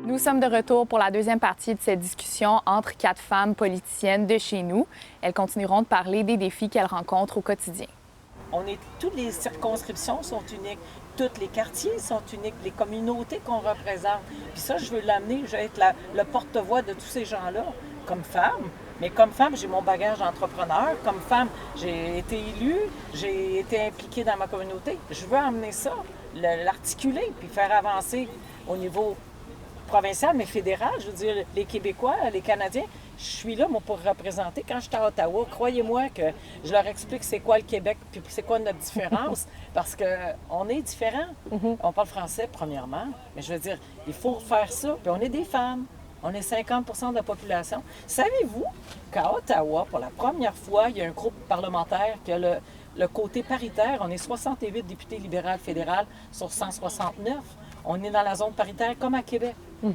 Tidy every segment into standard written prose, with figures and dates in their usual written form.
Nous sommes de retour pour la deuxième partie de cette discussion entre 4 femmes politiciennes de chez nous. Elles continueront de parler des défis qu'elles rencontrent au quotidien. Toutes les circonscriptions sont uniques, tous les quartiers sont uniques, les communautés qu'on représente. Puis ça, je veux l'amener, je veux être le porte-voix de tous ces gens-là, comme femme. Mais comme femme, j'ai mon bagage d'entrepreneur. Comme femme, j'ai été élue, j'ai été impliquée dans ma communauté. Je veux amener ça, l'articuler, puis faire avancer au niveau provincial, mais fédéral. Je veux dire, les Québécois, les Canadiens, je suis là, moi, pour représenter. Quand j'étais à Ottawa, croyez-moi que je leur explique c'est quoi le Québec, puis c'est quoi notre différence, parce qu'on est différents. On parle français, premièrement, mais je veux dire, il faut faire ça, puis on est des femmes. On est 50 de la population. Savez-vous qu'à Ottawa, pour la première fois, il y a un groupe parlementaire qui a le côté paritaire. On est 68 députés libéraux fédéraux sur 169. On est dans la zone paritaire comme à Québec.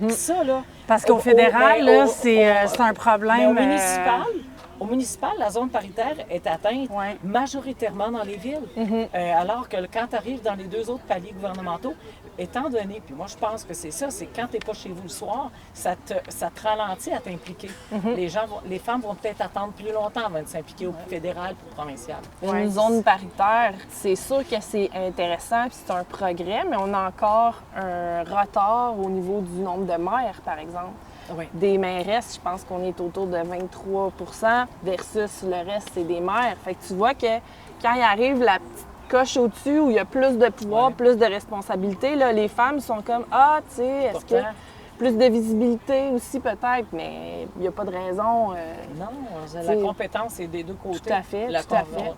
Ça, là... Parce qu'au fédéral, là, c'est un problème... Au municipal, la zone paritaire est atteinte majoritairement dans les villes. Alors que quand tu arrives dans les 2 autres paliers gouvernementaux, étant donné, puis moi je pense que c'est ça, c'est quand tu n'es pas chez vous le soir, ça te ralentit à t'impliquer. Les femmes vont peut-être attendre plus longtemps avant de s'impliquer au fédéral ou au provincial. Une zone paritaire, c'est sûr que c'est intéressant puis c'est un progrès, mais on a encore un retard au niveau du nombre de maires, par exemple. Oui. Des mairesses, je pense qu'on est autour de 23 versus le reste, c'est des maires. Fait que tu vois que quand il arrive la petite coche au-dessus où il y a plus de pouvoir, plus de responsabilité, là, les femmes sont comme « Ah, tu sais, est-ce que plus de visibilité aussi peut-être? » Mais il n'y a pas de raison. Non, la compétence est des deux côtés. Tout à fait, tout à fait.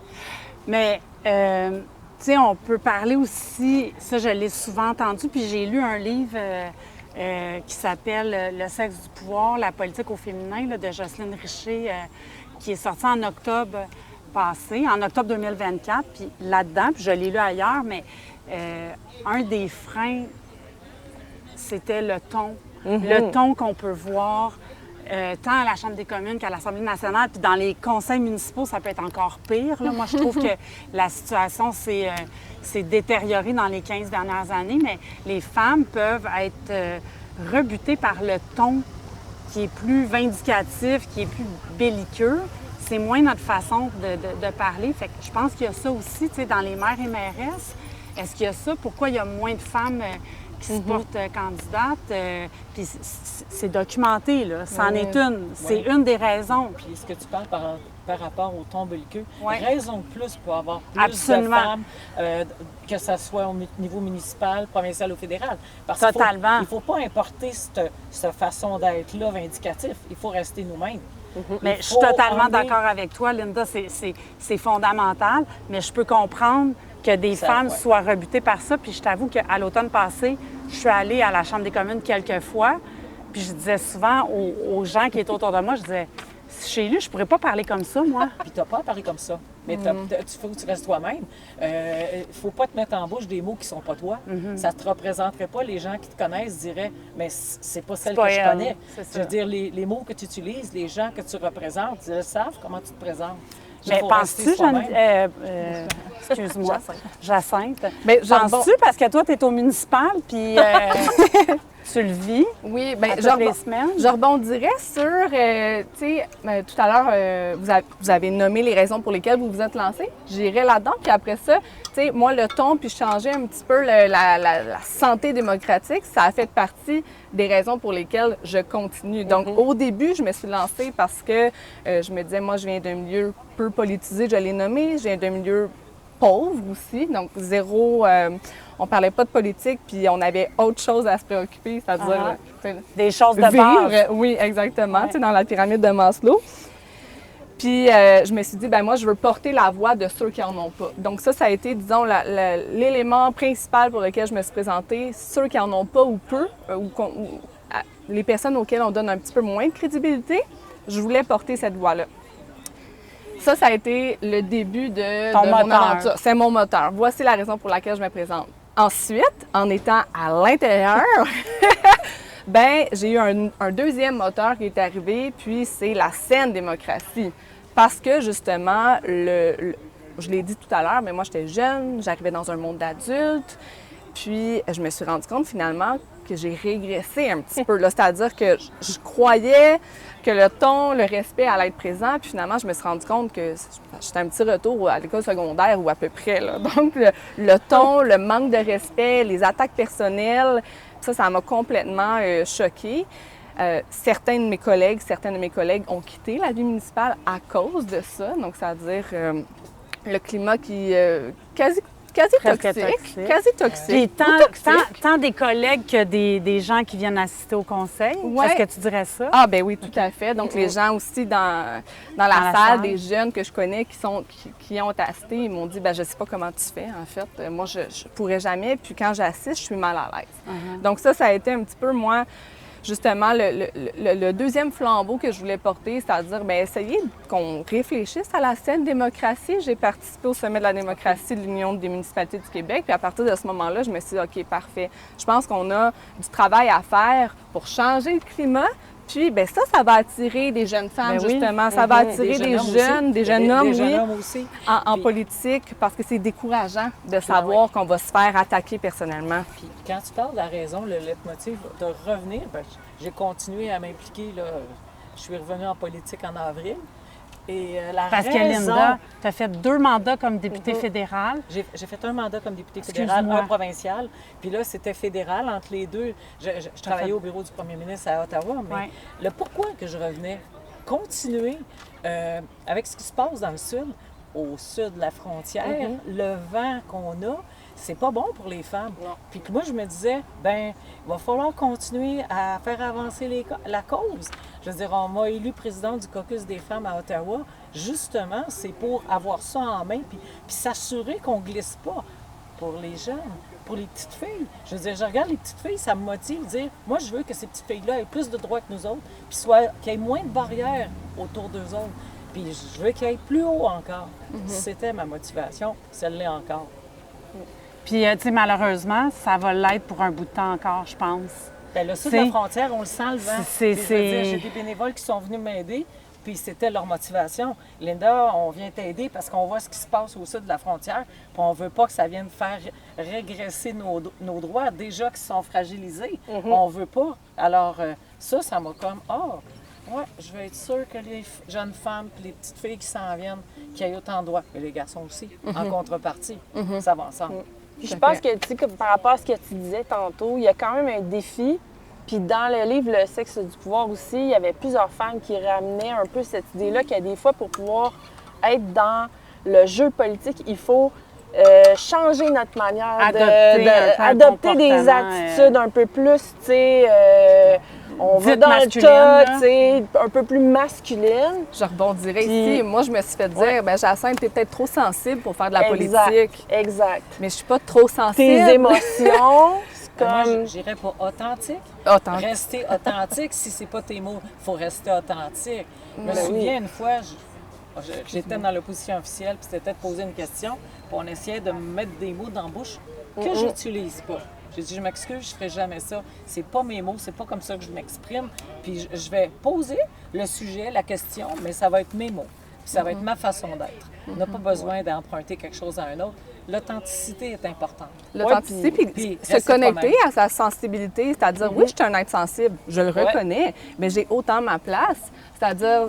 Mais, tu sais, on peut parler aussi, ça je l'ai souvent entendu, puis j'ai lu un livre... qui s'appelle « Le sexe du pouvoir, la politique au féminin » là, de Jocelyne Richer, qui est sorti en octobre passé, en octobre 2024. Puis là-dedans, puis je l'ai lu ailleurs, mais un des freins, c'était le ton. Le ton qu'on peut voir tant à la Chambre des communes qu'à l'Assemblée nationale. Puis dans les conseils municipaux, ça peut être encore pire. Là. Moi, je trouve que la situation s'est détériorée dans les 15 dernières années, mais les femmes peuvent être rebutées par le ton qui est plus vindicatif, qui est plus belliqueux. C'est moins notre façon de parler. Fait que je pense qu'il y a ça aussi, tu sais, dans les maires et mairesses. Est-ce qu'il y a ça? Pourquoi il y a moins de femmes qui se portent candidates? Puis c'est documenté, là. C'en est une. C'est une des raisons. Puis est-ce que tu parles par rapport au ton belliqueux? Raison de plus pour avoir plus Absolument. de femmes, que ce soit au niveau municipal, provincial ou fédéral. Parce Totalement. qu'il ne faut pas importer cette façon d'être-là vindicatif. Il faut rester nous-mêmes. Mais je suis totalement d'accord avec toi, Linda. C'est fondamental, mais je peux comprendre que des femmes soient rebutées par ça. Puis je t'avoue qu'à l'automne passé, je suis allée à la Chambre des communes quelques fois, puis je disais souvent aux gens qui étaient autour de moi, je disais, chez lui, je pourrais pas parler comme ça, moi. Puis tu n'as pas à parler comme ça. Mais il faut que tu restes toi-même. Il ne faut pas te mettre en bouche des mots qui ne sont pas toi. Ça ne te représenterait pas. Les gens qui te connaissent diraient, mais c'est pas celle que je connais. Je veux dire, les mots que tu utilises, les gens que tu représentes, ils savent comment tu te présentes. Mais penses-tu, excuse-moi, Jacinthe, mais penses-tu, parce que toi, tu es au municipal, puis tu le vis oui, bien, toutes les semaines? Je rebondirais sur, tu sais, tout à l'heure, vous avez nommé les raisons pour lesquelles vous vous êtes lancé. J'irai là-dedans, puis après ça, tu sais, moi, le ton, puis changer un petit peu la santé démocratique, ça a fait partie des raisons pour lesquelles je continue. Donc, au début, je me suis lancée parce que je me disais, moi, je viens d'un milieu peu politisé, je l'ai nommé, je viens d'un milieu pauvre aussi, donc zéro... on parlait pas de politique, puis on avait autre chose à se préoccuper, c'est-à-dire... des choses de vivre, base. oui, exactement, tu sais, dans la pyramide de Maslow. Puis je me suis dit, ben moi, je veux porter la voix de ceux qui en ont pas. Donc ça a été, disons, l'élément principal pour lequel je me suis présentée, ceux qui en ont pas ou peu, les personnes auxquelles on donne un petit peu moins de crédibilité, je voulais porter cette voix-là. Ça a été le début de mon aventure. C'est mon moteur. Voici la raison pour laquelle je me présente. Ensuite, en étant à l'intérieur, ben j'ai eu un deuxième moteur qui est arrivé, puis c'est la saine démocratie. Parce que, justement, je l'ai dit tout à l'heure, mais moi, j'étais jeune, j'arrivais dans un monde d'adultes, puis je me suis rendu compte, finalement, que j'ai régressé un petit peu. C'est-à-dire que je croyais que le ton, le respect allait être présent, puis finalement, je me suis rendu compte que j'étais un petit retour à l'école secondaire ou à peu près. Là. Donc, le ton, le manque de respect, les attaques personnelles, ça m'a complètement choquée. Certaines de mes collègues ont quitté la vie municipale à cause de ça. Donc, c'est-à-dire le climat qui quasi toxique. Puis tant des collègues que des gens qui viennent assister au conseil. Ouais. Est-ce que tu dirais ça? Ah ben oui, tout à fait. Donc les gens aussi dans la salle, des jeunes que je connais qui ont assisté, ils m'ont dit je sais pas comment tu fais en fait. Moi je pourrais jamais. Puis quand j'assiste, je suis mal à l'aise. Donc ça a été un petit peu moi. Justement, le deuxième flambeau que je voulais porter, c'est-à-dire essayer qu'on réfléchisse à la saine démocratie. J'ai participé au sommet de la démocratie de l'Union des municipalités du Québec. Puis à partir de ce moment-là, je me suis dit, OK, parfait. Je pense qu'on a du travail à faire pour changer le climat. Puis ça va attirer des jeunes femmes, justement. Ça va attirer des jeunes hommes aussi. En politique, parce que c'est décourageant de savoir qu'on va se faire attaquer personnellement. Puis quand tu parles de la raison, le leitmotiv de revenir, j'ai continué à m'impliquer. Je suis revenue en politique en avril. Et Parce que Linda, tu as fait 2 mandats comme députée fédérale. J'ai fait un mandat comme députée fédérale, un provincial. Puis là, c'était fédéral entre les deux. Je travaillais au bureau du premier ministre à Ottawa, mais le pourquoi que je revenais, continuer avec ce qui se passe dans le sud, au sud de la frontière, le vent qu'on a, c'est pas bon pour les femmes. Puis que moi, je me disais, il va falloir continuer à faire avancer la cause. Je veux dire, on m'a élu présidente du caucus des femmes à Ottawa. Justement, c'est pour avoir ça en main puis s'assurer qu'on ne glisse pas pour les jeunes, pour les petites filles. Je veux dire, je regarde les petites filles, ça me motive de dire, moi, je veux que ces petites filles-là aient plus de droits que nous autres, puis qu'il y ait moins de barrières autour d'eux autres. Puis je veux qu'il y ait plus haut encore. C'était ma motivation, celle-là encore. Puis, tu sais, malheureusement, ça va l'être pour un bout de temps encore, je pense. Bien, le sud de la frontière, on le sent le vent. J'ai des bénévoles qui sont venus m'aider, puis c'était leur motivation. Linda, on vient t'aider parce qu'on voit ce qui se passe au sud de la frontière, puis on veut pas que ça vienne faire régresser nos droits, déjà qui sont fragilisés. On veut pas. Alors, ça m'a comme, je veux être sûre que les jeunes femmes et les petites filles qui s'en viennent, qu'il y ait autant de droits. Et les garçons aussi, en contrepartie. Ça va ensemble. Puis je pense que, tu sais, par rapport à ce que tu disais tantôt, il y a quand même un défi. Puis dans le livre « Le sexe du pouvoir » aussi, il y avait plusieurs femmes qui ramenaient un peu cette idée-là qu'il y a des fois, pour pouvoir être dans le jeu politique, il faut changer notre manière adopter des attitudes un peu plus, tu sais, on va dans le tas, tu sais, un peu plus masculine. Je rebondirais ici. Moi, je me suis fait dire, Jacinthe, t'es peut-être trop sensible pour faire de la politique. Exact. Mais je suis pas trop sensible. Tes émotions, comme... Moi, je dirais pas authentique. Rester authentique, si c'est pas tes mots, il faut rester authentique. Je me souviens une fois, j'étais dans l'opposition officielle, puis c'était de poser une question, puis on essayait de me mettre des mots dans la bouche que j'utilise pas. J'ai dit, je m'excuse, je ferai jamais ça. C'est pas mes mots, c'est pas comme ça que je m'exprime. Puis je vais poser le sujet, la question, mais ça va être mes mots. Puis ça va être ma façon d'être. On n'a pas besoin d'emprunter quelque chose à un autre. L'authenticité est importante. L'authenticité, puis se connecter à sa sensibilité, c'est-à-dire, oui, je suis un être sensible, je le reconnais, mais j'ai autant ma place. C'est-à-dire,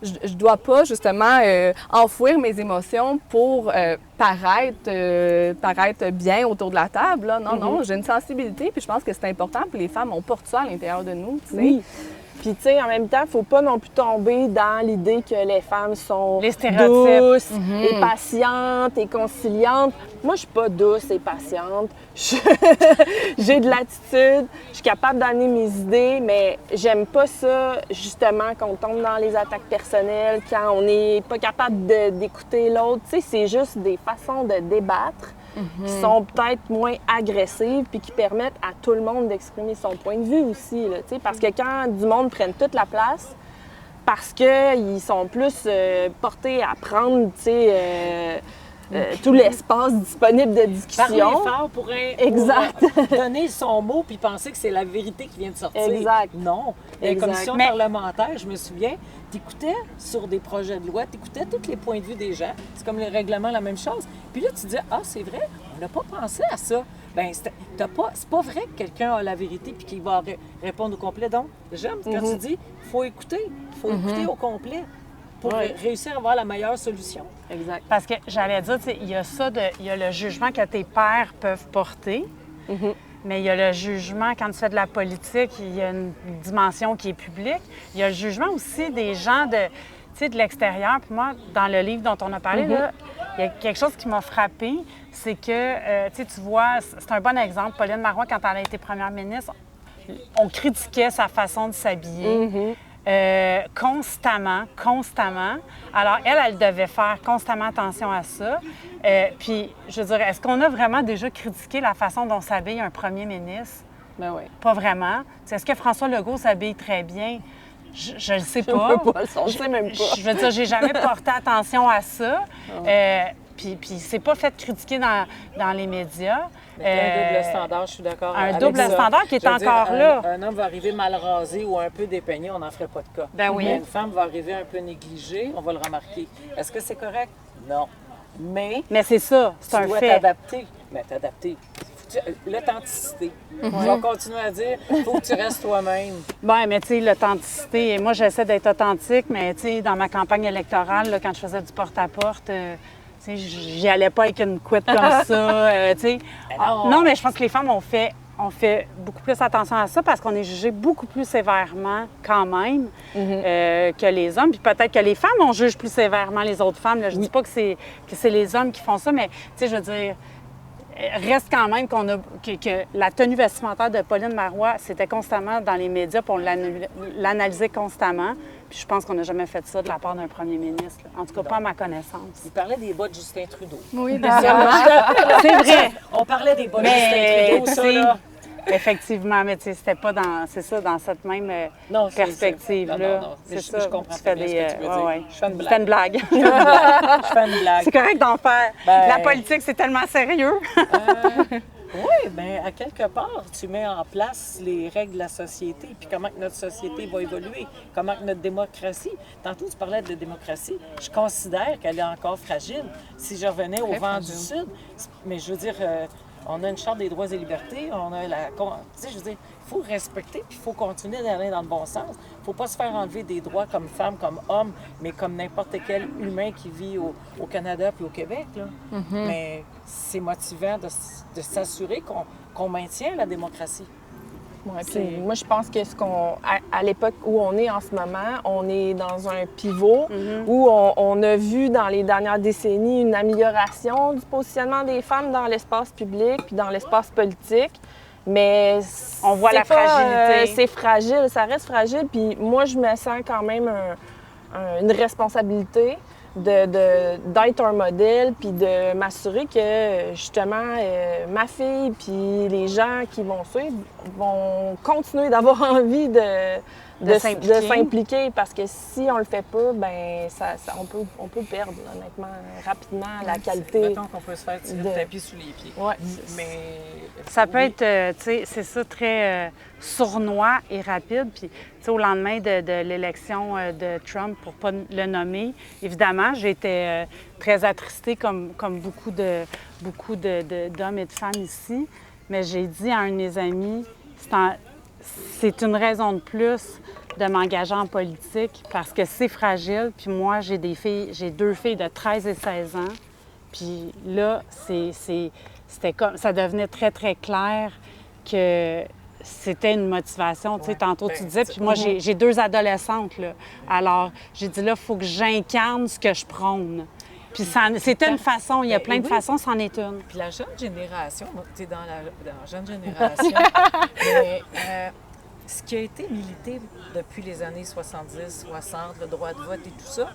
je ne dois pas, justement, enfouir mes émotions pour paraître bien autour de la table. Là. Non, j'ai une sensibilité, puis je pense que c'est important, puis les femmes, on porte ça à l'intérieur de nous, tu sais. Oui. Puis, tu sais, en même temps, il ne faut pas non plus tomber dans l'idée que les femmes sont les stéréotypes. Douces et patientes et conciliantes. Moi, je suis pas douce et patiente. J'ai de l'attitude, je suis capable d'amener mes idées, mais j'aime pas ça, justement, qu'on tombe dans les attaques personnelles, quand on n'est pas capable d'écouter l'autre. Tu sais, c'est juste des façons de débattre qui sont peut-être moins agressives puis qui permettent à tout le monde d'exprimer son point de vue aussi. Là, parce que quand du monde prenne toute la place, parce qu'ils sont plus portés à prendre tout l'espace disponible de discussion. Parler fort pour donner son mot puis penser que c'est la vérité qui vient de sortir. Exact. Non. La commission parlementaire, je me souviens, t'écoutais sur des projets de loi, t'écoutais tous les points de vue des gens. C'est comme les règlements, la même chose. Puis là, tu dis, c'est vrai, on n'a pas pensé à ça. ben c'est pas vrai que quelqu'un a la vérité puis qu'il va répondre au complet. Donc, j'aime quand tu dis, il faut écouter au complet pour réussir à avoir la meilleure solution. Exact. Parce que j'allais dire, tu sais, il y a il y a le jugement que tes pairs peuvent porter, mais il y a le jugement, quand tu fais de la politique, il y a une dimension qui est publique. Il y a le jugement aussi des gens de l'extérieur. Puis moi, dans le livre dont on a parlé, là, il y a quelque chose qui m'a frappée, c'est que, tu vois, c'est un bon exemple. Pauline Marois, quand elle a été première ministre, on critiquait sa façon de s'habiller. Constamment. Alors, elle devait faire constamment attention à ça. Puis, je veux dire, est-ce qu'on a vraiment déjà critiqué la façon dont s'habille un premier ministre? Ben oui. Pas vraiment. Est-ce que François Legault s'habille très bien? Je ne sais pas. On ne sait même pas. Je veux dire, j'ai jamais porté attention à ça. Puis c'est pas fait critiquer dans les médias. Mais un double standard, je suis d'accord avec ça. Un double standard qui est Je veux dire, encore là. Un homme va arriver mal rasé ou un peu dépeigné, on n'en ferait pas de cas. Ben oui. Mais une femme va arriver un peu négligée, on va le remarquer. Est-ce que c'est correct? Non. Mais c'est ça, c'est un tu dois fait. t'adapter. Mais t'adapter. L'authenticité. Je vais continuer à dire, il faut que tu restes toi-même. Bien, mais tu sais, l'authenticité, moi, j'essaie d'être authentique, mais tu sais, dans ma campagne électorale, là, quand je faisais du porte-à-porte, tu sais, j'y allais pas avec une couette comme ça, tu sais. Non, mais je pense que les femmes ont fait beaucoup plus attention à ça parce qu'on est jugé beaucoup plus sévèrement quand même que les hommes. Puis peut-être que les femmes, on juge plus sévèrement les autres femmes. Là. Je dis pas que c'est les hommes qui font ça, mais tu sais, je veux dire, reste quand même que la tenue vestimentaire de Pauline Marois, c'était constamment dans les médias, puis on l'analysait constamment. Puis je pense qu'on n'a jamais fait ça de la part d'un premier ministre. Là. En tout cas, pas à ma connaissance. Il parlait des bas de Justin Trudeau. Oui, C'est vrai. On parlait des bas de Justin Trudeau, ça, là. Effectivement, mais tu sais, c'était pas dans cette même perspective-là. Non, c'est ça. Je comprends tu fais bien ce que tu veux dire. ouais. Je fais une blague. C'était une blague. Je fais une blague. C'est correct d'en faire. Ben- La politique, c'est tellement sérieux. Oui, bien, à quelque part, tu mets en place les règles de la société, puis comment que notre société va évoluer, comment que notre démocratie. Tantôt, tu parlais de démocratie. Je considère qu'elle est encore fragile. Si je revenais au vent du Sud, mais je veux dire, on a une Charte des droits et libertés, on a la... Tu sais, je veux dire, il faut respecter, puis il faut continuer d'aller dans le bon sens. Il ne faut pas se faire enlever des droits comme femme, comme homme, mais comme n'importe quel humain qui vit au Canada puis au Québec. Là. Mais c'est motivant de s'assurer qu'on maintient la démocratie. Ouais, puis moi, je pense que à l'époque où on est en ce moment, on est dans un pivot où on a vu dans les dernières décennies une amélioration du positionnement des femmes dans l'espace public puis dans l'espace politique. Mais on voit la fragilité. C'est fragile, ça reste fragile. Puis moi, je me sens quand même une responsabilité d'être un modèle puis de m'assurer que, justement, ma fille puis les gens qui vont suivre vont continuer d'avoir envie de s'impliquer parce que si on le fait pas, ben on peut perdre, honnêtement, rapidement la qualité. Mettons qu'on peut se faire tirer le tapis sous les pieds. Ouais. Mais ça peut être, tu sais, c'est ça, très sournois et rapide. Puis, tu sais, au lendemain de l'élection de Trump, pour pas le nommer, évidemment, j'étais très attristée comme beaucoup d'hommes et de femmes ici. Mais j'ai dit à un de mes amis, c'est une raison de plus de m'engager en politique parce que c'est fragile. Puis moi, j'ai 2 filles de 13 et 16 ans. Puis là, c'était comme, ça devenait très, très clair que c'était une motivation. Tu sais, tantôt, tu disais, puis moi, j'ai 2 adolescentes, là. Alors, j'ai dit, là, il faut que j'incarne ce que je prône. Puis c'était une façon, il y a plein de façons, c'en est une. Puis la jeune génération, tu es dans la jeune génération, mais ce qui a été milité depuis les années 70, 60, le droit de vote et tout ça,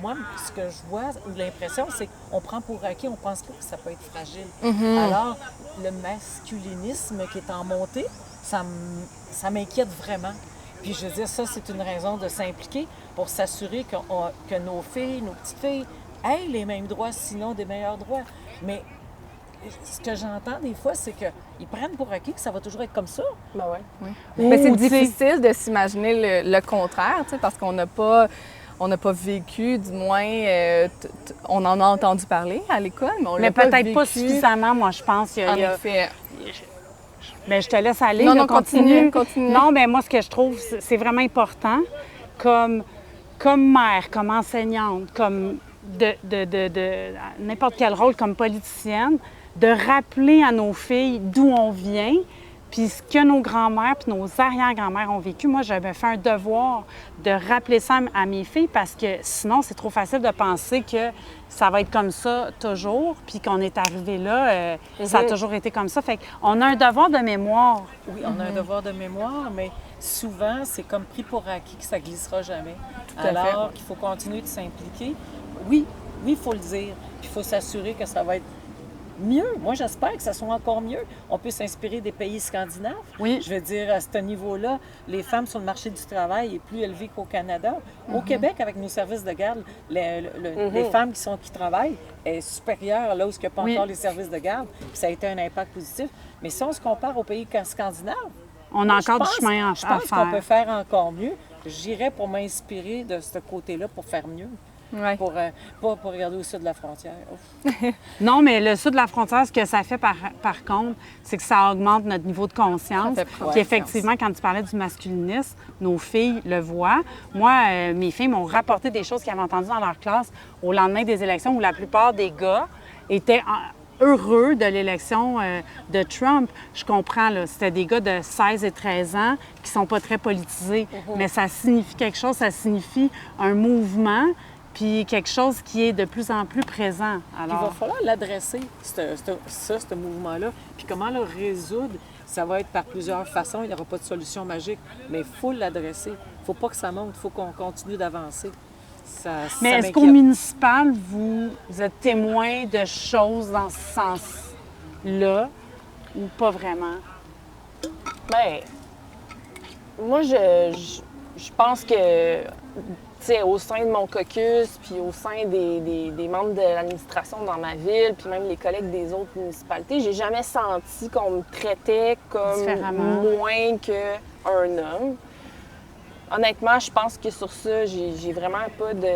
moi, ce que je vois, ou l'impression, c'est qu'on prend pour acquis, on pense pas que ça peut être fragile. Alors, le masculinisme qui est en montée, ça m'inquiète vraiment. Puis je veux dire, ça, c'est une raison de s'impliquer pour s'assurer que nos filles, nos petites filles aient les mêmes droits, sinon des meilleurs droits. Mais ce que j'entends des fois, c'est qu'ils prennent pour acquis que ça va toujours être comme ça. Ben ouais. Mais c'est difficile de s'imaginer le contraire, tu sais, parce qu'on n'a pas on n'a pas vécu, du moins, on en a entendu parler à l'école, mais on l'a Mais pas peut-être vécu. pas suffisamment, moi, je pense. En effet. Bien, je te laisse aller. Non, là, non, continue. Non, mais moi, ce que je trouve, c'est vraiment important, comme mère, comme enseignante, comme de n'importe quel rôle, comme politicienne, de rappeler à nos filles d'où on vient, puis ce que nos grands-mères puis nos arrière-grands-mères ont vécu. Moi, j'avais fait un devoir de rappeler ça à mes filles parce que sinon, c'est trop facile de penser que ça va être comme ça toujours, puis qu'on est arrivé là, ça a toujours été comme ça. Fait qu'on a un devoir de mémoire. Oui, on a un devoir de mémoire, mais souvent, c'est comme pris pour acquis que ça glissera jamais. à fait. Alors qu'il faut continuer de s'impliquer. Oui, il faut le dire. Puis il faut s'assurer que ça va être mieux. Moi, j'espère que ça soit encore mieux. On peut s'inspirer des pays scandinaves. Oui. Je veux dire, à ce niveau-là, les femmes sur le marché du travail est plus élevé qu'au Canada. Au Québec, avec nos services de garde, les femmes qui travaillent est supérieure là où il n'y a pas encore les services de garde. Puis ça a été un impact positif. Mais si on se compare aux pays scandinaves, On a encore du chemin à je pense faire. qu'on peut faire encore mieux. J'irais pour m'inspirer de ce côté-là pour faire mieux. Ouais. Pour, pas pour regarder au sud de la frontière. Ouf. Non, mais le sud de la frontière, ce que ça fait par contre, c'est que ça augmente notre niveau de conscience. Ça fait prendre Puis effectivement, quand tu parlais du masculinisme, nos filles le voient. Moi, mes filles m'ont rapporté des choses qu'elles avaient entendues dans leur classe au lendemain des élections où la plupart des gars étaient heureux de l'élection de Trump. Je comprends, là, c'était des gars de 16 et 13 ans qui sont pas très politisés, mais ça signifie quelque chose, ça signifie un mouvement puis quelque chose qui est de plus en plus présent. Il va falloir l'adresser, ce mouvement-là. Puis comment le résoudre, ça va être par plusieurs façons. Il n'y aura pas de solution magique, mais il faut l'adresser. Il ne faut pas que ça monte, il faut qu'on continue d'avancer. Mais est-ce qu'au municipal, vous êtes témoin de choses dans ce sens-là ou pas vraiment? Bien, moi, je pense que, tu sais, au sein de mon caucus, puis au sein des membres de l'administration dans ma ville, puis même les collègues des autres municipalités, j'ai jamais senti qu'on me traitait comme moins qu'un homme. Honnêtement, je pense que sur ça, j'ai vraiment pas de...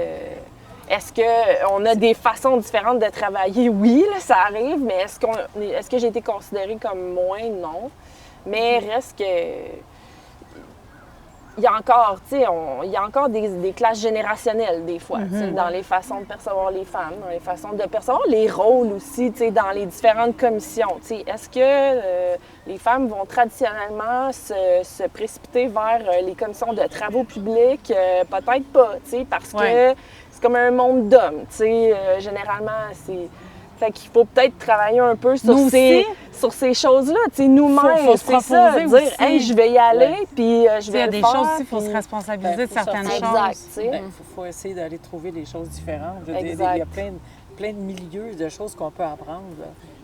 Est-ce qu'on a des façons différentes de travailler? Oui, là, ça arrive, mais est-ce que j'ai été considérée comme moins? Non. Mais reste que... Il y a encore, tu sais, il y a encore des classes générationnelles des fois, tu sais, dans les façons de percevoir les femmes, dans les façons de percevoir les rôles aussi, tu sais, dans les différentes commissions. Tu sais, est-ce que les femmes vont traditionnellement se précipiter vers les commissions de travaux publics? Peut-être pas, tu sais, parce que c'est comme un monde d'hommes, tu sais, généralement, c'est... Fait qu'il faut peut-être travailler un peu sur ces choses-là. Tu sais, nous-mêmes, c'est ça, dire « Hey, je vais y aller, puis je vais le faire. » Il y a des choses aussi, il faut se responsabiliser de certaines choses. Exact, tu sais. Il faut essayer d'aller trouver des choses différentes. Je veux dire, Exact. il y a plein de milieux de choses qu'on peut apprendre.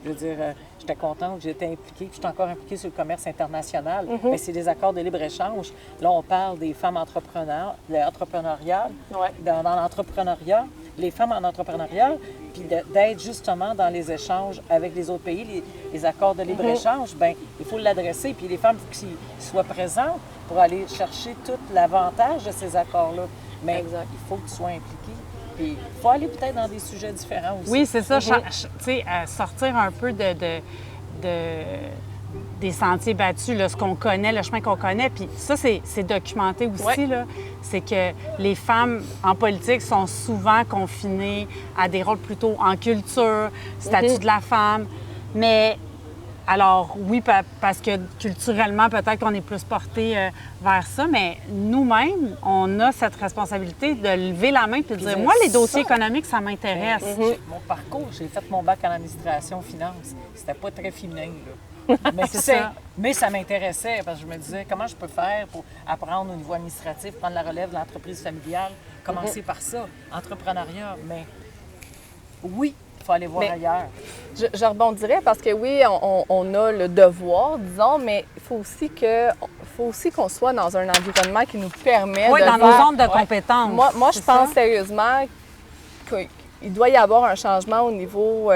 Je veux dire, j'étais contente, j'étais impliquée, puis je suis encore impliquée sur le commerce international. Mais c'est des accords de libre-échange. Là, on parle des femmes entrepreneurs, l'entrepreneuriat. Ouais. Dans l'entrepreneuriat, les femmes en entrepreneuriat, puis d'être justement dans les échanges avec les autres pays, les accords de libre-échange, bien, il faut l'adresser. Puis les femmes, il faut qu'ils soient présentes pour aller chercher tout l'avantage de ces accords-là. Mais il faut que tu sois impliqué. Puis il faut aller peut-être dans des sujets différents aussi. Oui, c'est ça. Tu sais, sortir un peu des sentiers battus, là, ce qu'on connaît, le chemin qu'on connaît. Puis ça, c'est documenté aussi, là. C'est que les femmes en politique sont souvent confinées à des rôles plutôt en culture, statut de la femme. Mais, alors, oui, parce que culturellement, peut-être qu'on est plus porté vers ça, mais nous-mêmes, on a cette responsabilité de lever la main et de dire, moi, les dossiers économiques, ça m'intéresse. Mon parcours, j'ai fait mon bac en administration finance. C'était pas très féminin, là. Mais ça m'intéressait parce que je me disais comment je peux faire pour apprendre au niveau administratif, prendre la relève de l'entreprise familiale, commencer par ça, entrepreneuriat. Mais oui, il faut aller voir ailleurs. Je rebondirais parce que oui, on a le devoir, disons, mais il faut aussi qu'on soit dans un environnement qui nous permet de dans nos zones de compétences. Moi je pense sérieusement qu'il doit y avoir un changement au niveau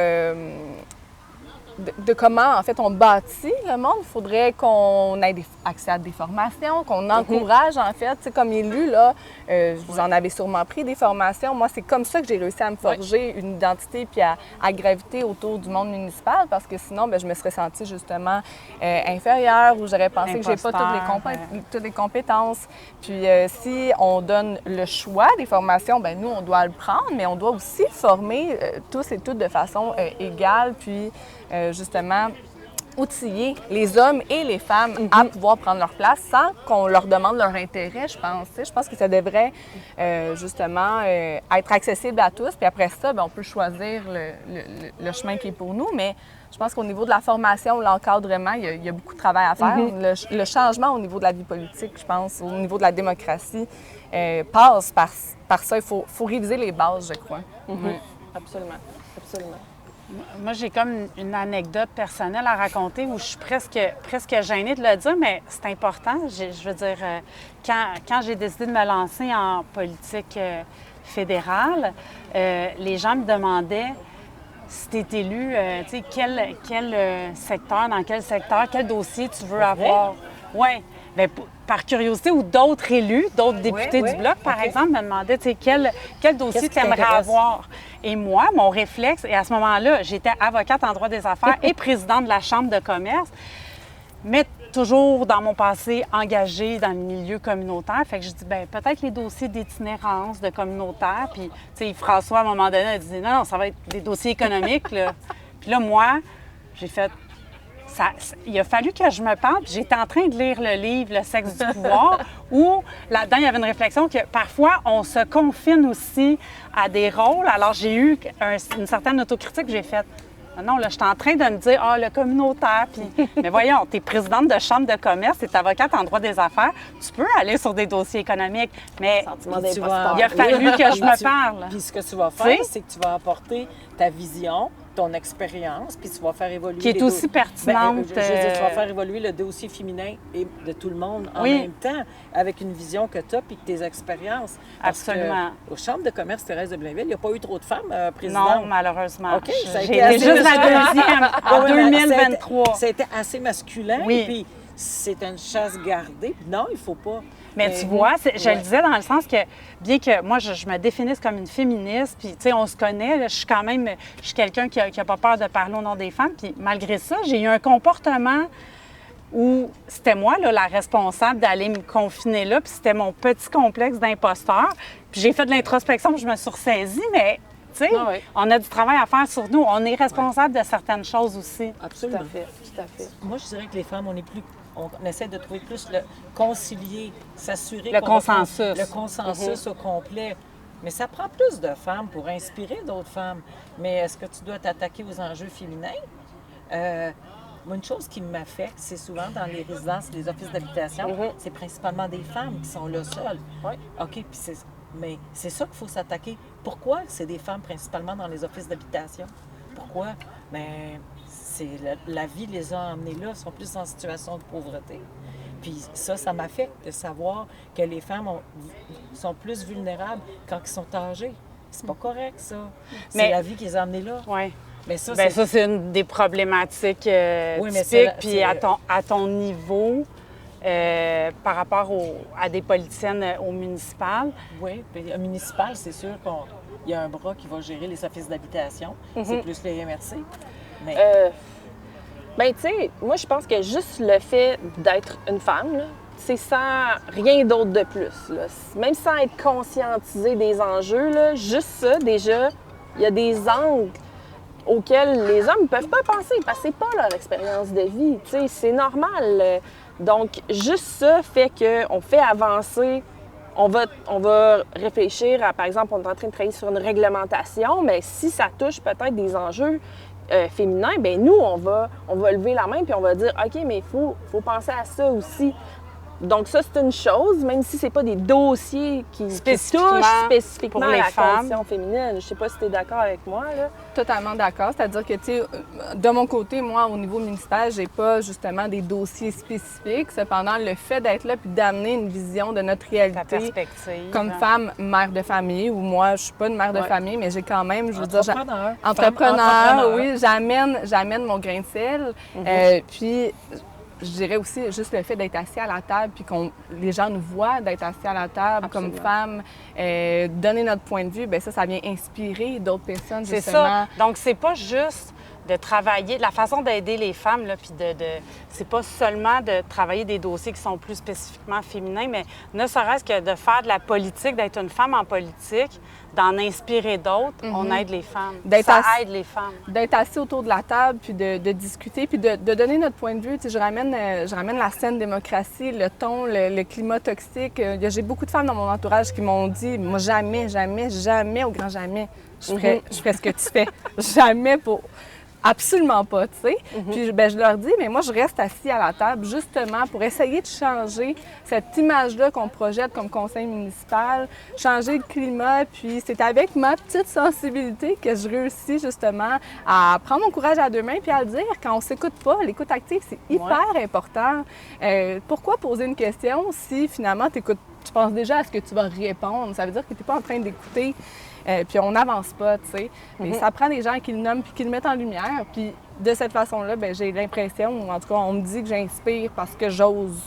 de comment, en fait, on bâtit le monde. Il faudrait qu'on ait accès à des formations, qu'on encourage, en fait. Tu sais, comme élu, là, vous en avez sûrement pris des formations. Moi, c'est comme ça que j'ai réussi à me forger une identité puis à graviter autour du monde municipal, parce que sinon, bien, je me serais sentie justement inférieure, ou j'aurais pensé que j'ai pas toutes les compétences. Puis si on donne le choix des formations, bien, nous, on doit le prendre, mais on doit aussi former tous et toutes de façon égale, puis justement outiller les hommes et les femmes à pouvoir prendre leur place sans qu'on leur demande leur intérêt, je pense. Tu sais, je pense que ça devrait justement être accessible à tous, puis après ça, bien, on peut choisir le chemin qui est pour nous, mais je pense qu'au niveau de la formation, l'encadrement, il y a beaucoup de travail à faire. Le changement au niveau de la vie politique, je pense, au niveau de la démocratie, passe par ça. Il faut réviser les bases, je crois. Absolument, absolument. Moi, j'ai comme une anecdote personnelle à raconter où je suis presque gênée de le dire, mais c'est important. Je veux dire, quand j'ai décidé de me lancer en politique fédérale, les gens me demandaient si tu es élu, tu sais, quel secteur, dans quel secteur, quel dossier tu veux avoir. Oui. Bien, par curiosité, ou d'autres élus, d'autres députés du Bloc, par exemple, me demandaient, tu sais, quel dossier tu aimerais avoir. Et moi, mon réflexe, et à ce moment-là, j'étais avocate en droit des affaires et présidente de la Chambre de commerce, mais toujours dans mon passé engagée dans le milieu communautaire. Fait que je dis, bien, peut-être les dossiers d'itinérance, de communautaire. Puis, tu sais, François, à un moment donné, a dit, non, ça va être des dossiers économiques, là. Puis là, moi, j'ai fait... il a fallu que je me parle, puis j'étais en train de lire le livre « Le sexe du pouvoir » où, là-dedans, il y avait une réflexion que parfois, on se confine aussi à des rôles. Alors, j'ai eu une certaine autocritique, j'ai fait « Non, là, je suis en train de me dire « Ah, le communautaire, puis... » Mais voyons, tu es présidente de chambre de commerce, tu es avocate en droit des affaires, tu peux aller sur des dossiers économiques, mais il a fallu que je me parle. Puis ce que tu vas faire, c'est que tu vas apporter ta vision, ton expérience, puis tu vas faire évoluer... Qui est aussi pertinente. Je veux dire, tu vas faire évoluer le dossier féminin et de tout le monde en même temps, avec une vision que tu as puis tes expériences. Absolument. Aux chambres de commerce Thérèse de Blainville, il n'y a pas eu trop de femmes présidentes. Non, malheureusement. OK, j'ai été juste la deuxième en 2023. Ça a été assez masculin, puis c'est une chasse gardée. Non, il ne faut pas... Mais tu vois, je le disais dans le sens que, bien que moi, je me définisse comme une féministe, puis, tu sais, on se connaît, là, je suis quelqu'un qui n'a pas peur de parler au nom des femmes, puis malgré ça, j'ai eu un comportement où c'était moi, là, la responsable d'aller me confiner là, puis c'était mon petit complexe d'imposteur. Puis j'ai fait de l'introspection, puis je me suis ressaisie, mais... Tu sais, on a du travail à faire sur nous. On est responsable de certaines choses aussi. Absolument. Tout à fait. Moi, je dirais que les femmes, on essaie de trouver plus le concilier, s'assurer le consensus. Le consensus au complet. Mais ça prend plus de femmes pour inspirer d'autres femmes. Mais est-ce que tu dois t'attaquer aux enjeux féminins? Moi, une chose qui m'affecte, c'est souvent dans les résidences, les offices d'habitation, c'est principalement des femmes qui sont là seules. OK, mais c'est ça qu'il faut s'attaquer. Pourquoi c'est des femmes principalement dans les offices d'habitation? Pourquoi? Bien, c'est la vie les a emmenées là, sont plus en situation de pauvreté. Puis ça m'affecte de savoir que les femmes sont plus vulnérables quand ils sont âgés. C'est pas correct, ça. C'est la vie qui les a emmenés là. Oui. Mais ça, c'est une des problématiques typiques. Puis à ton niveau... par rapport à des politiciennes au municipal. Oui, puis au municipal, c'est sûr qu'il y a un bras qui va gérer les offices d'habitation. C'est plus les MRC. Mais... Bien, tu sais, moi, je pense que juste le fait d'être une femme, là, c'est sans rien d'autre de plus. Là. Même sans être conscientisé des enjeux, là, juste ça, déjà, il y a des angles auxquels les hommes ne peuvent pas penser parce que c'est pas leur expérience de vie. Tu sais, c'est normal. Donc, juste ça fait qu'on fait avancer. On va réfléchir à, par exemple, on est en train de travailler sur une réglementation, mais si ça touche peut-être des enjeux féminins, bien nous, on va lever la main puis on va dire, OK, mais il faut penser à ça aussi. Donc ça, c'est une chose, même si c'est pas des dossiers qui touchent spécifiquement pour les la femmes. condition féminine. Je sais pas si tu es d'accord avec moi, là. Totalement d'accord. C'est-à-dire que, tu sais, de mon côté, moi, au niveau municipal, j'ai pas justement des dossiers spécifiques. Cependant, le fait d'être là puis d'amener une vision de notre Ta réalité perspective. comme femme, mère de famille, ou moi, je suis pas une mère de famille, mais j'ai quand même, je veux dire, Entrepreneur. entrepreneur, oui, j'amène mon grain de sel. Puis, je dirais aussi juste le fait d'être assis à la table, puis les gens nous voient d'être assis à la table comme femmes, donner notre point de vue, bien ça vient inspirer d'autres personnes, C'est justement. ça. Donc, c'est pas juste de travailler, la façon d'aider les femmes, là, puis c'est pas seulement de travailler des dossiers qui sont plus spécifiquement féminins, mais ne serait-ce que de faire de la politique, d'être une femme en politique, d'en inspirer d'autres, on aide les femmes. Ça aide les femmes. D'être assis autour de la table, puis de discuter, puis de donner notre point de vue. Tu sais, je ramène la saine démocratie, le ton, le climat toxique. J'ai beaucoup de femmes dans mon entourage qui m'ont dit, moi, jamais, jamais, jamais, au grand jamais, je ferais ce que tu fais. Jamais pour... Absolument pas, tu sais. Puis ben, je leur dis, mais moi, je reste assis à la table justement pour essayer de changer cette image-là qu'on projette comme conseil municipal, changer le climat. Puis c'est avec ma petite sensibilité que je réussis justement à prendre mon courage à deux mains puis à le dire quand on s'écoute pas. L'écoute active, c'est hyper important. Pourquoi poser une question si finalement tu penses déjà à ce que tu vas répondre? Ça veut dire que tu n'es pas en train d'écouter. Puis on n'avance pas, tu sais. Mais ça prend des gens qui le nomment puis qui le mettent en lumière. Puis de cette façon-là, bien, j'ai l'impression, ou en tout cas, on me dit que j'inspire parce que j'ose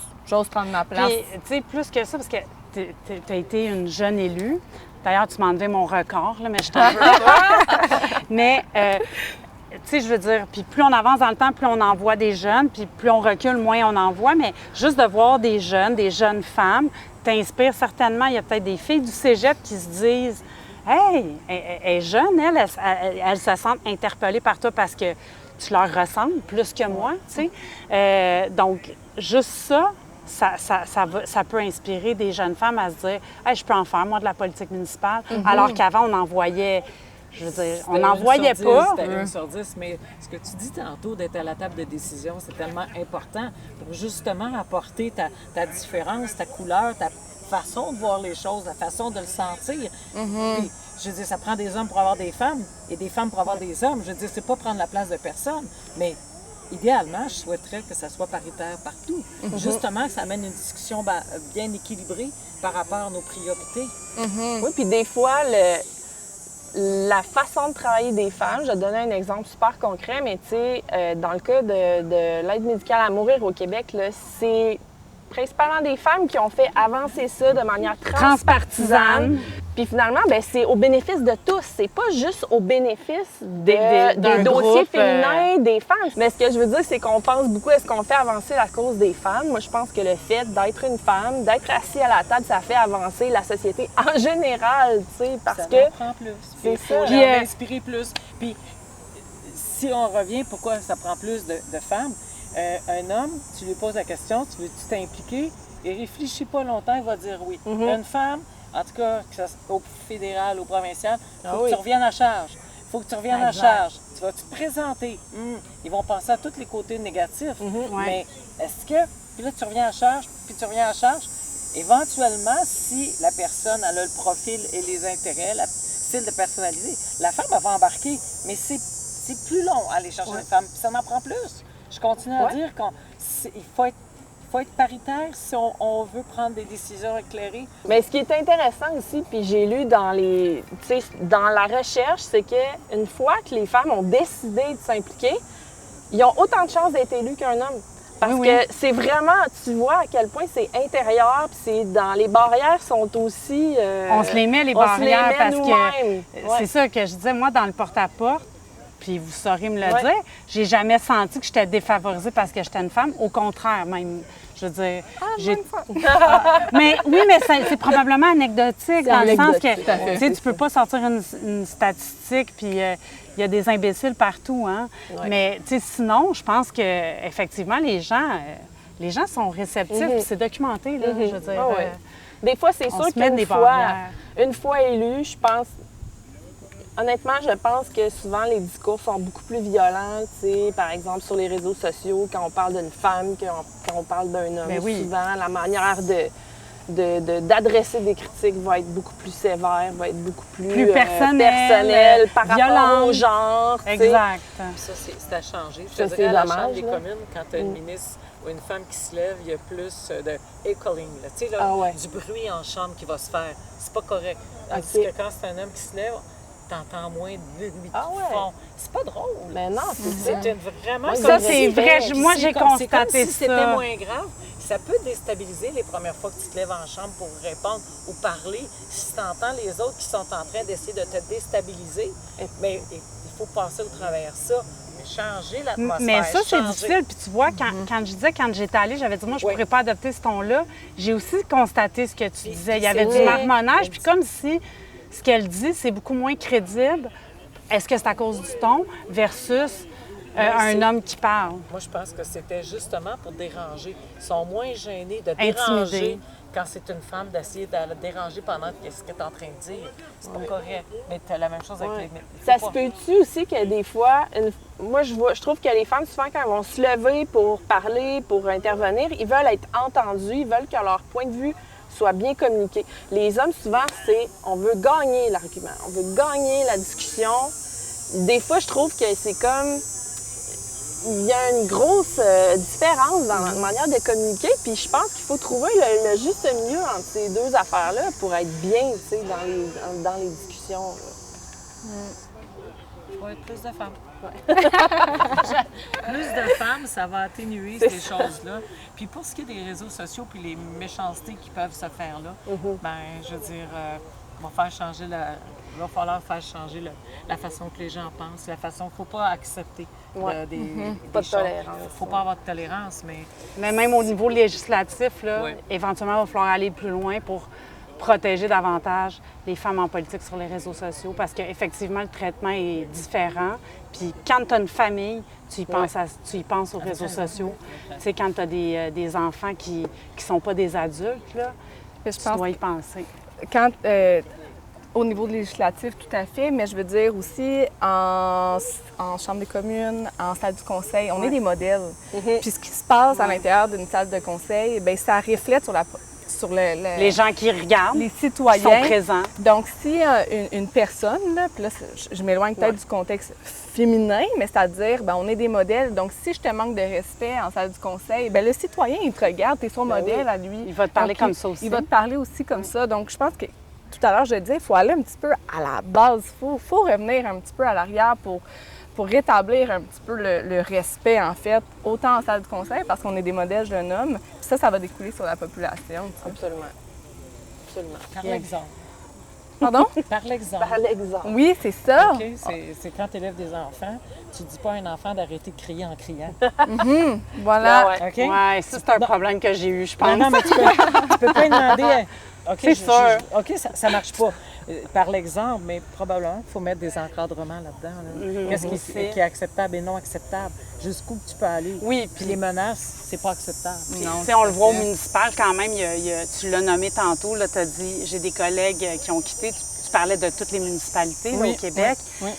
prendre ma place. Puis, tu sais, plus que ça, parce que tu as été une jeune élue. D'ailleurs, tu m'as enlevé mon record, là, mais je t'en veux pas. Mais, tu sais, je veux dire, puis plus on avance dans le temps, plus on en voit des jeunes, puis plus on recule, moins on en voit. Mais juste de voir des jeunes femmes, t'inspire certainement. Il y a peut-être des filles du cégep qui se disent... Hey, elle est jeune, elle se sent interpellée par toi parce que tu leur ressembles plus que moi, tu sais. Donc, juste ça peut inspirer des jeunes femmes à se dire « Hey, je peux en faire, moi, de la politique municipale. Alors qu'avant, on en voyait... Je veux dire, on n'en voyait pas. C'était 1 sur 10, mais ce que tu dis tantôt d'être à la table de décision, c'est tellement important pour justement apporter ta différence, ta couleur, ta façon de voir les choses, la façon de le sentir. Puis, je veux dire, ça prend des hommes pour avoir des femmes et des femmes pour avoir des hommes. Je veux dire, c'est pas prendre la place de personne, mais idéalement, je souhaiterais que ça soit paritaire partout. Justement, que ça amène une discussion bien équilibrée par rapport à nos priorités. Oui, puis des fois, la façon de travailler des femmes, je vais te donner un exemple super concret, mais tu sais, dans le cas de l'aide médicale à mourir au Québec, là, c'est principalement des femmes qui ont fait avancer ça de manière transpartisane. Puis finalement, ben, c'est au bénéfice de tous. C'est pas juste au bénéfice des dossiers féminins des femmes. Mais ce que je veux dire, c'est qu'on pense beaucoup à ce qu'on fait avancer la cause des femmes. Moi, je pense que le fait d'être une femme, d'être assis à la table, ça fait avancer la société en général, tu sais, parce ça que... en prend plus. C'est ça. Puis inspirer plus. Puis si on revient, pourquoi ça prend plus de femmes? Un homme, tu lui poses la question, tu veux-tu t'impliquer? Il réfléchit pas longtemps, il va dire oui. Une femme, en tout cas, que ça, au fédéral, au provincial, il faut que tu reviennes à charge. Il faut que tu reviennes à charge. Tu vas te présenter. Ils vont penser à tous les côtés négatifs. Mais est-ce que... Puis là, tu reviens à charge, puis tu reviens à charge. Éventuellement, si la personne a le profil et les intérêts, le style de personnaliser, la femme, elle va embarquer. Mais c'est plus long à aller chercher une femme, puis ça en prend plus. Je continue à dire qu'il faut être paritaire si on veut prendre des décisions éclairées. Mais ce qui est intéressant aussi, puis j'ai lu dans la recherche, c'est qu'une fois que les femmes ont décidé de s'impliquer, ils ont autant de chances d'être élus qu'un homme. Parce que c'est vraiment, tu vois à quel point c'est intérieur, puis c'est dans les barrières sont aussi... on se les met, les barrières, parce que c'est ça que je disais, moi, dans le porte-à-porte, puis vous saurez me le dire, j'ai jamais senti que j'étais défavorisée parce que j'étais une femme. Au contraire, même. Je veux dire... mais oui, mais c'est probablement anecdotique, dans le sens que tu peux pas sortir une statistique, puis il y a des imbéciles partout, hein. Mais sinon, je pense que effectivement les gens sont réceptifs, puis c'est documenté, là, je veux dire. Des fois, c'est sûr qu'une fois élu, je pense... Honnêtement, je pense que souvent les discours sont beaucoup plus violents, tu sais, par exemple sur les réseaux sociaux, quand on parle d'une femme, quand on parle d'un homme. Ben oui. Souvent, la manière d'adresser des critiques va être beaucoup plus sévère, va être beaucoup plus personnelle par rapport au genre. tu sais. Exact. Puis ça, c'est à changer. Je Ça, te c'est dirais, à la dommage, Chambre des là. communes, quand tu as une ministre ou une femme qui se lève, il y a plus de echoing. Là. Tu sais, là, Ah ouais. du bruit en chambre qui va se faire. C'est pas correct. Tandis Ok. que quand c'est un homme qui se lève, t'entends moins de bruit Ah qui ouais. font. C'est pas drôle. Mais non, c'est ça. C'est vraiment Ouais, comme Ça, Comme c'est si- vrai. Puis Moi, c'est j'ai comme- c'est comme constaté si c'était ça. moins grave. Ça peut déstabiliser les premières fois que tu te lèves en chambre pour répondre ou parler. Si tu entends les autres qui sont en train d'essayer de te déstabiliser, mais il faut passer au travers de ça. Mais changer l'atmosphère. Mais ça, c'est changer. difficile. Puis tu vois, quand je disais, quand j'étais allée, j'avais dit, moi, je ne Oui. pourrais pas adopter ce ton-là. J'ai aussi constaté ce que tu disais. Il y avait c'est du vrai. marmonnage. Puis comme si ce qu'elle dit, c'est beaucoup moins crédible. Est-ce que c'est à cause du ton versus un c'est- homme qui parle? Moi, je pense que c'était justement pour déranger. Ils sont moins gênés de Intimider. déranger quand c'est une femme, d'essayer de la déranger pendant ce que tu es en train de dire. C'est pas correct. Mais tu as la même chose avec Ouais. les... faut Ça pas- se peut-tu aussi que des fois, moi je trouve que les femmes, souvent quand elles vont se lever pour parler, pour intervenir, ils veulent être entendus, ils veulent que leur point de vue soit bien communiqué. Les hommes, souvent, c'est on veut gagner l'argument, on veut gagner la discussion. Des fois, je trouve que c'est comme il y a une grosse différence dans la manière de communiquer, puis je pense qu'il faut trouver le juste milieu entre ces deux affaires-là pour être bien, tu sais, dans les discussions. là. Il faut être plus de femmes. Plus de femmes, ça va atténuer ces choses-là. Puis pour ce qui est des réseaux sociaux puis les méchancetés qui peuvent se faire là, ben je veux dire, il va falloir faire changer la façon que les gens pensent, la façon qu'il ne faut pas accepter Ouais. des Pas de choses. tolérance. Il ne faut pas avoir de tolérance, mais Mais même au niveau législatif, là, Ouais. éventuellement, il va falloir aller plus loin pour protéger davantage les femmes en politique sur les réseaux sociaux parce qu'effectivement, le traitement est différent. Puis quand tu as une famille, tu y penses aux réseaux sociaux. Tu sais, quand tu as des enfants qui ne sont pas des adultes, là, Je tu pense dois y penser. quand, au niveau législatif, tout à fait, mais je veux dire aussi en Chambre des communes, en salle du conseil, on est des modèles. Puis ce qui se passe à l'intérieur d'une salle de conseil, bien, ça reflète sur Les gens qui regardent, les qui citoyens. sont présents. Donc, si une personne, là, puis là, je m'éloigne peut-être du contexte féminin, mais c'est-à-dire, ben, on est des modèles. Donc, si je te manque de respect en salle du conseil, ben, le citoyen, il te regarde, tu es son modèle à lui. Il va te parler Donc, comme ça aussi. Il va te parler aussi comme ça. Donc, je pense que tout à l'heure, je disais, il faut aller un petit peu à la base. Il faut revenir un petit peu à l'arrière pour rétablir un petit peu le respect, en fait, autant en salle du conseil, parce qu'on est des modèles jeunes hommes. Puis ça va découler sur la population. tu sais. Absolument. Absolument. par l'exemple. Pardon? Par l'exemple. Par l'exemple. Oui, c'est ça. OK? C'est quand tu élèves des enfants, tu ne dis pas à un enfant d'arrêter de crier en criant. Voilà. Ah ouais. OK? Oui, ça, c'est un problème que j'ai eu, je pense. Non, mais tu peux pas demander. OK, C'est sûr. OK, ça marche pas. Par l'exemple, mais probablement, il faut mettre des encadrements là-dedans. Là. Qu'est-ce qui est acceptable et non acceptable? Jusqu'où tu peux aller? Oui, Puis les menaces, c'est pas acceptable. Tu sais, on le voit au municipal quand même. Tu l'as nommé tantôt, tu as dit, j'ai des collègues qui ont quitté. Tu parlais de toutes les municipalités là, Oui, au Québec. oui,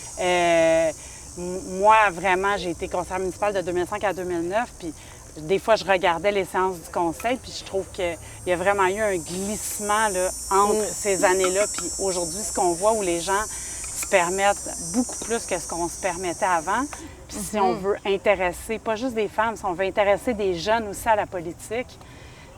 Moi, vraiment, j'ai été conseillère municipale de 2005 à 2009. Puis des fois, je regardais les séances du conseil, puis je trouve qu'il y a vraiment eu un glissement là, entre ces années-là. Puis aujourd'hui, ce qu'on voit où les gens se permettent beaucoup plus que ce qu'on se permettait avant. Puis si on veut intéresser, pas juste des femmes, si on veut intéresser des jeunes aussi à la politique,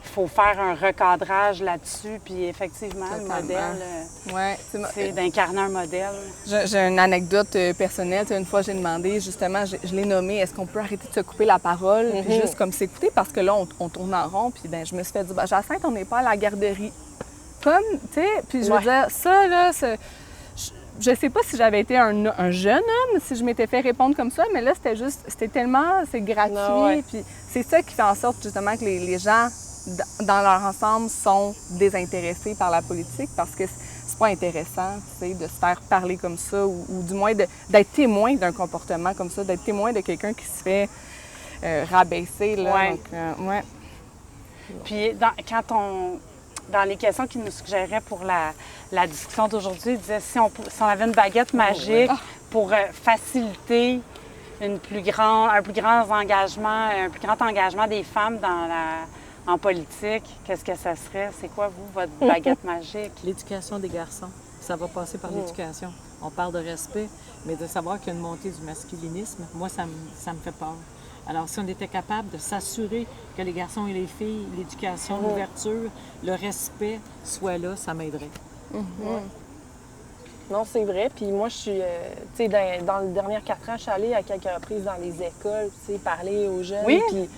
il faut faire un recadrage là-dessus. Puis effectivement, le Totalement. modèle, Ouais. c'est d'incarner un modèle. J'ai une anecdote personnelle. Tu sais, une fois, j'ai demandé, justement, je l'ai nommé, est-ce qu'on peut arrêter de se couper la parole, puis juste comme s'écouter, parce que là, on tourne en rond, puis ben, je me suis fait dire, ben, Jacinthe, on n'est pas à la garderie. Comme, tu sais, puis je veux dire, ça, là, je sais pas si j'avais été un jeune homme, si je m'étais fait répondre comme ça, mais là, c'était tellement, c'est gratuit, Ah ouais. puis c'est ça qui fait en sorte, justement, que les gens, dans leur ensemble, sont désintéressés par la politique, parce que c'est pas intéressant, tu sais, de se faire parler comme ça, ou du moins d'être témoin d'un comportement comme ça, d'être témoin de quelqu'un qui se fait rabaisser, là. Ouais. Donc, ouais. Puis quand dans les questions qu'il nous suggérait pour la discussion d'aujourd'hui, il disait si on avait une baguette magique pour faciliter un plus grand engagement des femmes en politique, qu'est-ce que ça serait? C'est quoi, vous, votre baguette magique? L'éducation des garçons. Ça va passer par l'éducation. On parle de respect, mais de savoir qu'il y a une montée du masculinisme, moi, ça me fait peur. Alors, si on était capable de s'assurer que les garçons et les filles, l'éducation, l'ouverture, le respect soient là, ça m'aiderait. Non, c'est vrai. Puis moi, je suis, tu sais, dans les dernières 4 ans, je suis allée à quelques reprises dans les écoles, tu sais, parler aux jeunes. Oui. Puis,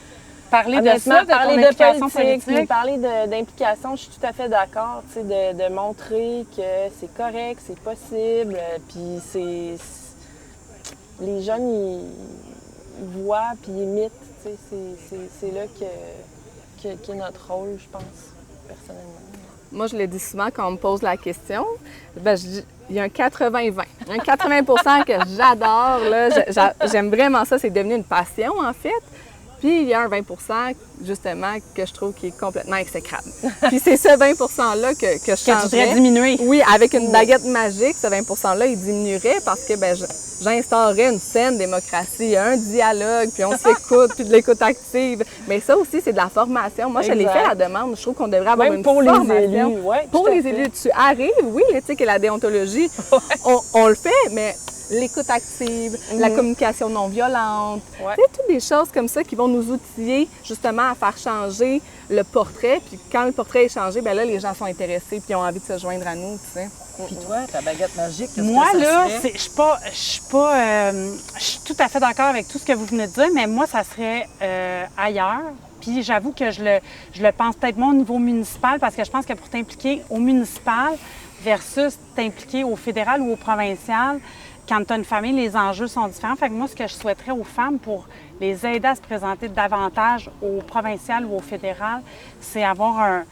Parler de honnêtement, ça, de ton parler de implication politique, puis politique. parler d'implication, je suis tout à fait d'accord, tu sais, de montrer que c'est correct, c'est possible, puis les jeunes, ils voient, puis ils imitent, tu sais, c'est là qu'est notre rôle, je pense, personnellement. Moi, je le dis souvent quand on me pose la question, ben, je dis, il y a un 80-20. Un 80 que j'adore, là, j'aime vraiment ça, c'est devenu une passion, en fait. Puis il y a un 20 justement, que je trouve qui est complètement exécrable. Puis c'est ce 20 %-là que je Que tu changerais. voudrais diminuer. Oui, avec une baguette magique, ce 20 %-là, il diminuerait parce que ben, j'instaurerais une saine démocratie, un dialogue, puis on s'écoute, puis de l'écoute active. Mais ça aussi, c'est de la formation. Moi, je l'ai fait à la demande. Je trouve qu'on devrait avoir Même une pour les formation. élus, ouais, Pour tout à les fait. élus, tu arrives, oui, l'éthique et la déontologie, on le fait, mais l'écoute active, la communication non violente, Ouais. tu sais, toutes des choses comme ça qui vont nous outiller justement à faire changer le portrait. Puis quand le portrait est changé, bien là, les gens sont intéressés puis ont envie de se joindre à nous, tu sais. Puis toi, ta baguette magique, qu'est-ce Moi, que ça là, serait? je suis tout à fait d'accord avec tout ce que vous venez de dire, mais moi, ça serait ailleurs. Puis j'avoue que je le pense peut-être moins au niveau municipal, parce que je pense que pour t'impliquer au municipal versus t'impliquer au fédéral ou au provincial, quand tu as une famille, les enjeux sont différents. Fait que moi, ce que je souhaiterais aux femmes pour les aider à se présenter davantage au provincial ou au fédéral, c'est avoir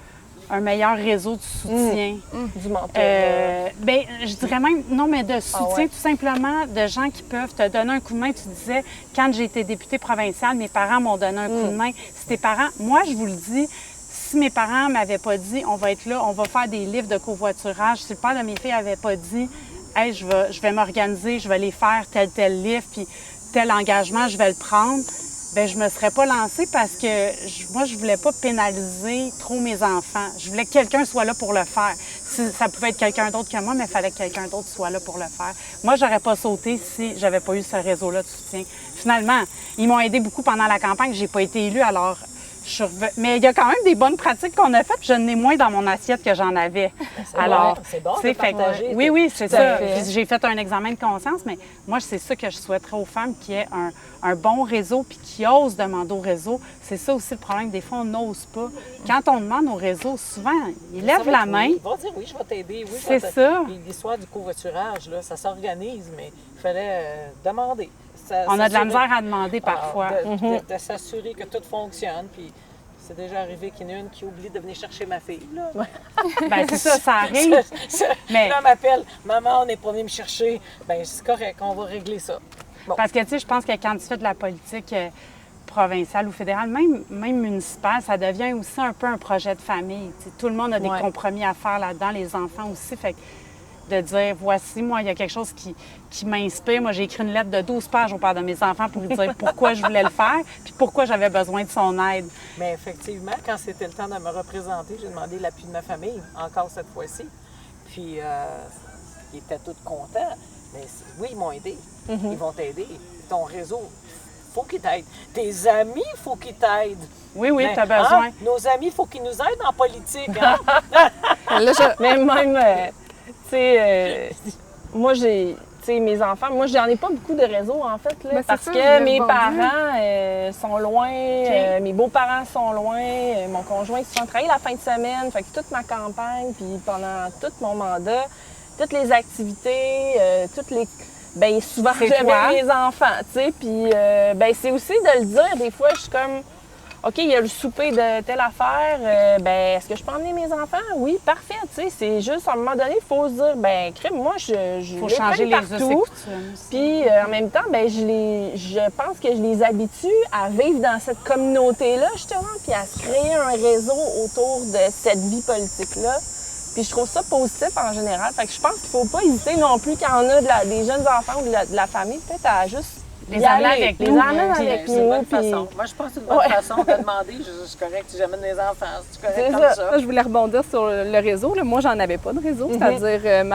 un meilleur réseau de soutien. Du mentorat. Ben, je dirais même, non, mais de soutien, ouais. tout simplement, de gens qui peuvent te donner un coup de main. Tu disais, quand j'ai été députée provinciale, mes parents m'ont donné un coup de main. Si tes parents, moi, je vous le dis, si mes parents m'avaient pas dit, on va être là, on va faire des livres de covoiturage, si le père de mes filles avait pas dit, hey, je vais m'organiser, je vais les faire tel livre, puis tel engagement, je vais le prendre, bien, je me serais pas lancée parce que moi, je voulais pas pénaliser trop mes enfants. Je voulais que quelqu'un soit là pour le faire. Ça pouvait être quelqu'un d'autre que moi, mais il fallait que quelqu'un d'autre soit là pour le faire. Moi, j'aurais pas sauté si j'avais pas eu ce réseau-là de soutien. Finalement, ils m'ont aidé beaucoup pendant la campagne. J'ai pas été élue, alors mais il y a quand même des bonnes pratiques qu'on a faites, puis je n'ai moins dans mon assiette que j'en avais. Alors, c'est bon de tu sais, fait que- partager. oui, c'est Tout à ça. fait. Puis j'ai fait un examen de conscience, mais moi, c'est ça que je souhaiterais aux femmes, qui aient un bon réseau, puis qui osent demander au réseau. C'est ça aussi le problème. Des fois, on n'ose pas. Quand on demande au réseau, souvent, ils Ça lèvent va la être main. oui. Ils vont dire oui, je vais t'aider. Oui, C'est ça. Puis l'histoire du covoiturage, là, ça s'organise, mais il fallait demander. On a de la S'assurer- misère à demander parfois. De s'assurer que tout fonctionne. Puis c'est déjà arrivé qu'il y en a une qui oublie de venir chercher ma fille. Là. Ben, c'est ça, ça arrive. Mais- Là, elle m'appelle, maman, on n'est pas venu me chercher. Ben c'est correct, on va régler ça. Bon. Parce que, tu sais, je pense que quand tu fais de la politique provinciale ou fédérale, même municipale, ça devient aussi un peu un projet de famille. Tu sais, tout le monde a des Ouais. compromis à faire là-dedans, les enfants aussi. Fait que de dire, voici, moi, il y a quelque chose qui m'inspire. Moi, j'ai écrit une lettre de 12 pages au père de mes enfants pour lui dire pourquoi je voulais le faire puis pourquoi j'avais besoin de son aide. Mais effectivement, quand c'était le temps de me représenter, j'ai demandé l'appui de ma famille, encore cette fois-ci. Puis, ils étaient tous contents. Mais oui, ils m'ont aidé. Ils vont t'aider. Ton réseau, faut qu'ils t'aident. Tes amis, faut qu'ils t'aident. Oui, oui, Mais, tu as besoin. hein, nos amis, faut qu'ils nous aident en politique. Hein? Là, Mais même, tu sais, moi, tu sais, mes enfants, moi, j'en ai pas beaucoup de réseaux, en fait, là, Ben, c'est parce ça, que je l'ai mes vendu. parents sont loin, mes beaux-parents sont loin, mon conjoint souvent travaille la fin de semaine, fait que toute ma campagne, puis pendant tout mon mandat, toutes les activités, ben souvent, C'est j'avais toi. mes enfants, tu sais, puis ben c'est aussi de le dire, des fois, je suis comme... OK, il y a le souper de telle affaire, ben est-ce que je peux emmener mes enfants? Oui, parfait, tu sais, c'est juste, à un moment donné, il faut se dire, ben crème, moi, je Faut les changer les prenne us et partout. coutumes. Puis en même temps, ben je pense que je les habitue à vivre dans cette communauté-là, justement, puis à se créer un réseau autour de cette vie politique-là. Puis je trouve ça positif en général. Fait que je pense qu'il faut pas hésiter non plus quand on a des jeunes enfants ou de la famille, peut-être à juste Les amener avec les nous, amener puis avec C'est une bonne nous. puis- façon. Moi, je pense que c'est une bonne façon de demander. Je suis correct si j'amène mes enfants. C'est correct C'est comme ça. ça. Là, je voulais rebondir sur le réseau. Là. Moi, j'en avais pas de réseau, c'est-à-dire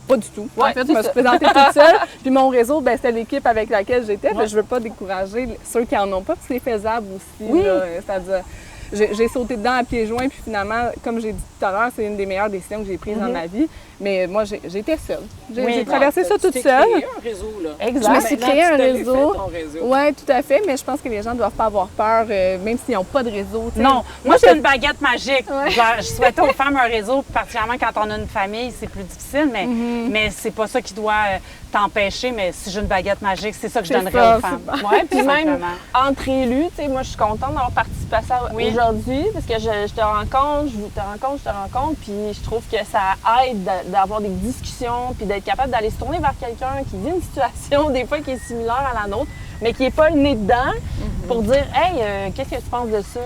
pas du tout. En Ouais, fait, je c'est me suis ça. présentée toute seule. Puis mon réseau, ben, c'était l'équipe avec laquelle j'étais. Je veux pas décourager ceux qui en ont pas, puis c'est faisable aussi. Oui. Là. C'est-à-dire, j'ai sauté dedans à pieds joints, puis finalement, comme j'ai dit tout à l'heure, c'est une des meilleures décisions que j'ai prises dans ma vie. Mais moi, j'étais seule. J'ai traversé ça toute Tu t'es seule. créé un réseau, là. Exact. Je me suis Maintenant, créé tu un te l'es réseau. fait, ton réseau. Oui, tout à fait, mais je pense que les gens ne doivent pas avoir peur, même s'ils n'ont pas de réseau. tu sais. Non, moi, c'est une baguette magique. Genre, je souhaitais aux femmes un réseau, particulièrement quand on a une famille, c'est plus difficile, mais c'est pas ça qui doit t'empêcher. Mais si j'ai une baguette magique, c'est ça que je C'est donnerais ça, aux femmes. Oui, puis Tout même simplement. entre élus, tu sais, moi, je suis contente d'avoir participé à ça Oui. aujourd'hui parce que je te rencontre, je te rencontre, puis je trouve que ça aide d'avoir des discussions, puis d'être capable d'aller se tourner vers quelqu'un qui vit une situation, des fois, qui est similaire à la nôtre, mais qui n'est pas le nez dedans, pour dire « Hey, qu'est-ce que tu penses de ça?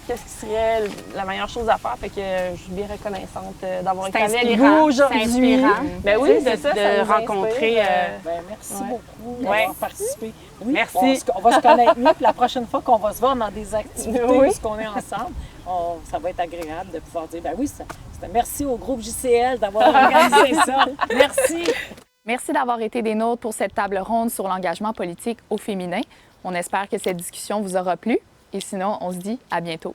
Qu'est-ce qui serait la meilleure chose à faire? » Fait que je suis bien reconnaissante d'avoir été avec inspirant, vous aujourd'hui. c'est inspirant. Ben oui, Tu sais, c'est ça, de ça nous rencontrer, inspire, Ben, merci beaucoup Ouais. d'avoir participé. Oui, Merci. On va se connaître mieux, puis la prochaine fois qu'on va se voir dans des activités Oui. où on est ensemble, ça va être agréable de pouvoir dire, ben oui, merci au groupe JCL d'avoir organisé ça. Merci. Merci d'avoir été des nôtres pour cette table ronde sur l'engagement politique au féminin. On espère que cette discussion vous aura plu et sinon, on se dit à bientôt.